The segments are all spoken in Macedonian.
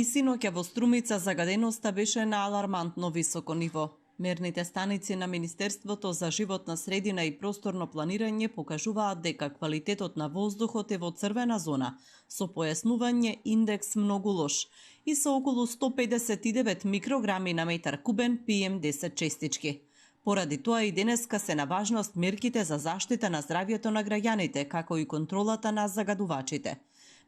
синоќа во Струмица загаденоста беше на алармантно високо ниво. Мерните станици на Министерството за животна средина и просторно планирање покажуваат дека квалитетот на воздухот е во црвена зона, со појаснување индекс многу лош и со околу 159 микрограми на метар кубен PM10 честички. Поради тоа и денеска се на важност мерките за заштита на здравјето на граѓаните, како и контролата на загадувачите.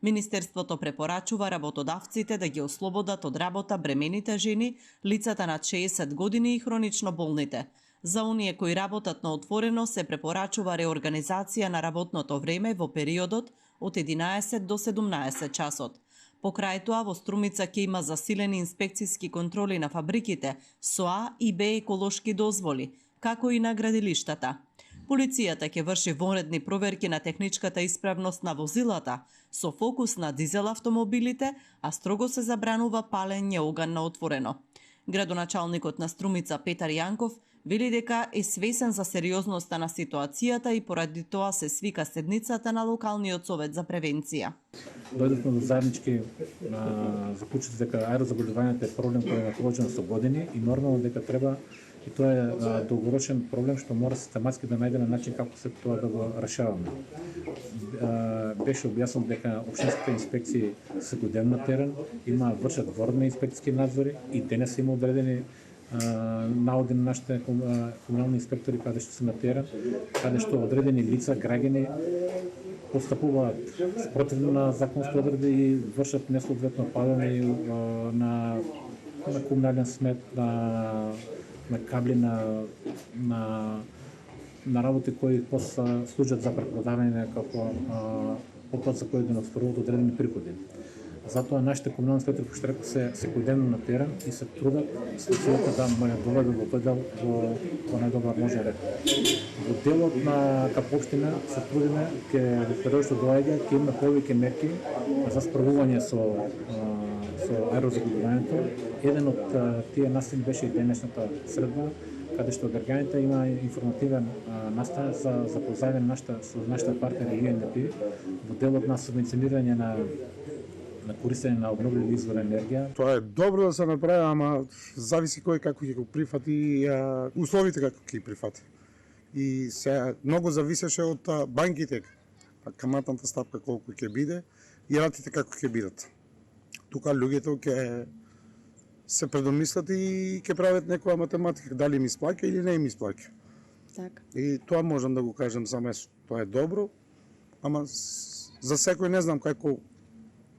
Министерството препорачува работодавците да ги ослободат од работа бремените жени, лицата над 60 години и хронично болните. За оние кои работат на отворено се препорачува реорганизација на работното време во периодот од 11 до 17 часот. Покрај тоа во Струмица ќе има засилени инспекцијски контроли на фабриките со А и Б еколошки дозволи, како и на градилиштата. Полицијата ќе врши вонредни проверки на техничката исправност на возилата, со фокус на дизел автомобилите, а строго се забранува палење оган на отворено. Градоначалникот на Струмица Петар Јанков вели дека е свесен за сериозноста на ситуацијата и поради тоа се свика седницата на локалниот совет за превенција. Дојдовме до заеднички заклучоци дека аерозаголувањето е проблем кој е наклучен со години и нормално дека треба, и тоа е долгорочен проблем што мора систематски да најдеме начин како се тоа да го решаваме. Беше објаснато дека општинските инспекции се годен на терен, вршат ворни инспекцијски надзори и денес има одредени наводи на нашите комунални инспектори каде што се на терен, каде што одредени лица, граѓани постапуваат спротивно на законски одредби и вршат несоодветно палење на комунален смет, на кабли, на работи кои после служат за препродавање како потпад за кои да настваруват одредени приходи. Затоа нашите комунални инспектори по штрака се годено на терен и се трудат случаите да ме доведат во предел во најдобар можен ред. Во делот на Капопштина се трудиме во период што доаѓа ќе има повеќе мерки за справување со аерозаголувањето. Еден од тие настани беше и денешната средба, каде што граѓаните има информативен настан за запознавање со нашите партнери UNDP во делот на субвенционирање на користење на обновливи извори енергија. Тоа е добро да се направи, ама зависи кој како ќе го прифати и условите како ќе ги прифати. И се многу зависеше од банките, каматната стапка колку ќе биде и ратите како ќе бидат. Тука луѓето ќе се предомислат и ќе прават некоја математика, дали им исплаќа или не им исплаќа. Така. И тоа можам да го кажам за место. Тоа е добро, ама за секој не знам како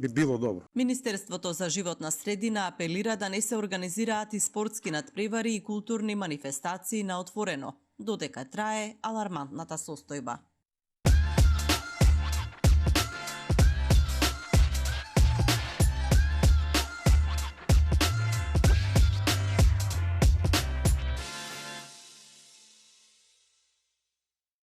би било добро. Министерството за животна средина апелира да не се организираат и спортски надпревари и културни манифестации на отворено, додека трае алармантната состојба.